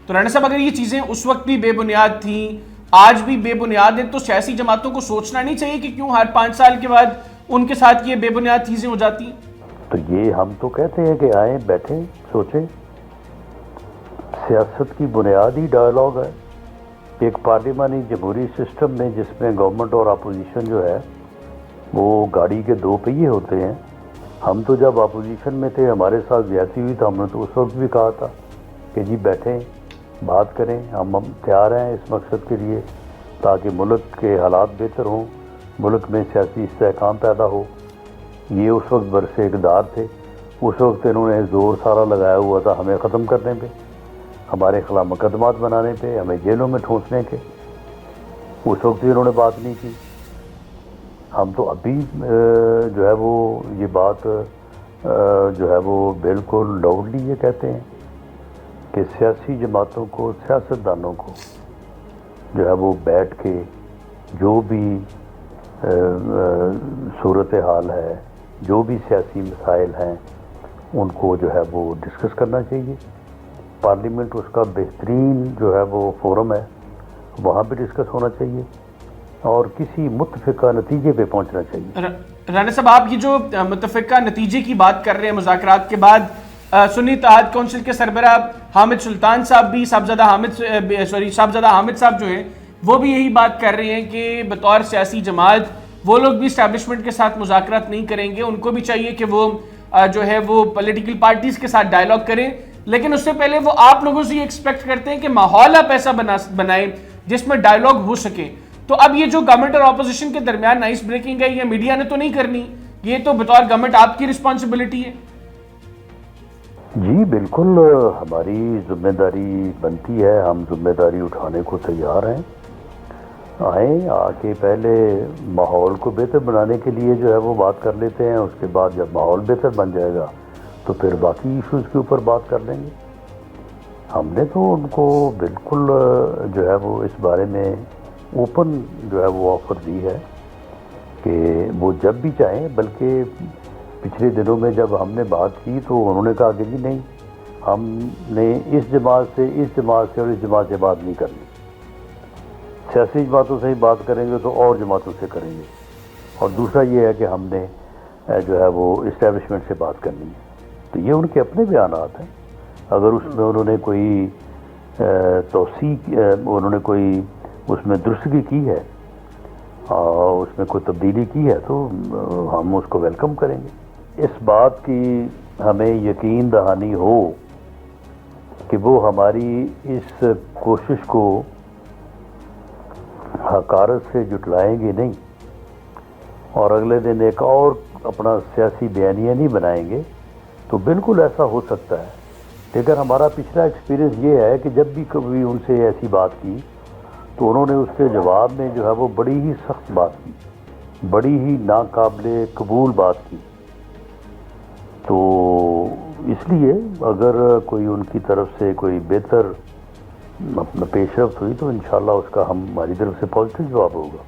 تو رانا صاحب اگر یہ چیزیں اس وقت بھی بے بنیاد تھیں، آج بھی بے بنیاد ہیں، تو سیاسی جماعتوں کو سوچنا نہیں چاہیے کہ کیوں ہر 5 سال کے بعد ان کے ساتھ یہ بے بنیاد چیزیں ہو جاتی ہیں؟ تو یہ ہم تو کہتے ہیں کہ آئیں بیٹھیں سوچیں. سیاست کی بنیاد ہی ڈائلاگ ہے. ایک پارلیمانی جمہوری سسٹم میں جس میں گورنمنٹ اور اپوزیشن جو ہے وہ گاڑی کے 2 پہیے ہوتے ہیں. ہم تو جب اپوزیشن میں تھے ہمارے ساتھ زیادتی ہوئی تو ہم نے تو اس وقت بھی کہا تھا کہ جی بیٹھیں بات کریں، ہم تیار ہیں اس مقصد کے لیے تاکہ ملک کے حالات بہتر ہوں، ملک میں سیاسی استحکام پیدا ہو. یہ اس وقت برس اقتدار تھے، اس وقت انہوں نے زور سارا لگایا ہوا تھا ہمیں ختم کرنے پہ، ہمارے خلاف مقدمات بنانے پہ، ہمیں جیلوں میں ٹھونسنے کے. اس وقت بھی انہوں نے بات نہیں کی. ہم تو ابھی جو ہے وہ یہ بات جو ہے وہ بالکل لاؤڈلی یہ کہتے ہیں کہ سیاسی جماعتوں کو، سیاستدانوں کو جو ہے وہ بیٹھ کے جو بھی صورتحال ہے، جو بھی سیاسی مسائل ہیں ان کو جو ہے وہ ڈسکس کرنا چاہیے. پارلیمنٹ اس کا بہترین جو ہے وہ فورم ہے، وہاں پہ ڈسکس ہونا چاہیے اور کسی متفقہ نتیجے پہ پہنچنا چاہیے. رانا صاحب آپ یہ جو متفقہ نتیجے کی بات کر رہے ہیں، مذاکرات کے بعد سنی اتحاد کونسل کے سربراہ حامد سلطان صاحب بھی، صاحبزادہ حامد صاحب جو ہیں وہ بھی یہی بات کر رہے ہیں کہ بطور سیاسی جماعت وہ لوگ بھی اسٹیبلشمنٹ کے ساتھ مذاکرات نہیں کریں گے. ان کو بھی چاہیے کہ وہ جو ہے وہ پولیٹیکل پارٹیز کے ساتھ ڈائلاگ کریں، لیکن اس سے پہلے وہ آپ لوگوں سے یہ ایکسپیکٹ کرتے ہیں کہ ماحول آپ ایسا بنائیں جس میں ڈائلاگ ہو سکے. تو اب یہ جو گورنمنٹ اور اپوزیشن کے درمیان نائس بریکنگ ہے، یہ میڈیا نے تو نہیں کرنی، یہ تو بطور گورنمنٹ آپ کی رسپانسبلٹی ہے. جی بالکل ہماری ذمہ داری بنتی ہے، ہم ذمہ داری اٹھانے کو تیار ہیں. آئیں آ کے پہلے ماحول کو بہتر بنانے کے لیے جو ہے وہ بات کر لیتے ہیں، اس کے بعد جب ماحول بہتر بن جائے گا تو پھر باقی ایشوز کے اوپر بات کر لیں گے. ہم نے تو ان کو بالکل جو ہے وہ اس بارے میں اوپن جو ہے وہ آفر دی ہے کہ وہ جب بھی چاہیں، بلکہ پچھلے دنوں میں جب ہم نے بات کی تو انہوں نے کہا کہ جی نہیں، ہم نے اس جماعت سے اور اس جماعت سے بات نہیں کرنی، سیاسی جماعتوں سے ہی بات کریں گے تو اور جماعتوں سے کریں گے. اور دوسرا یہ ہے کہ ہم نے جو ہے وہ اسٹیبلشمنٹ سے بات کرنی ہے. تو یہ ان کے اپنے بیانات ہیں. اگر اس میں انہوں نے کوئی توسیع، انہوں نے کوئی اس میں درستگی کی ہے اور اس میں کوئی تبدیلی کی ہے تو ہم اس کو ویلکم کریں گے. اس بات کی ہمیں یقین دہانی ہو کہ وہ ہماری اس کوشش کو حقارت سے جٹلائیں گے نہیں اور اگلے دن ایک اور اپنا سیاسی بیانیہ نہیں بنائیں گے، تو بالکل ایسا ہو سکتا ہے. لیکن ہمارا پچھلا ایکسپیرینس یہ ہے کہ جب بھی کبھی ان سے ایسی بات کی تو انہوں نے اس کے جواب میں جو ہے وہ بڑی ہی سخت بات کی، بڑی ہی ناقابل قبول بات کی. تو اس لیے اگر کوئی ان کی طرف سے کوئی بہتر اپنا پیش رفت ہوئی تو انشاءاللہ اس کا ہماری طرف سے پازیٹیو جواب ہوگا.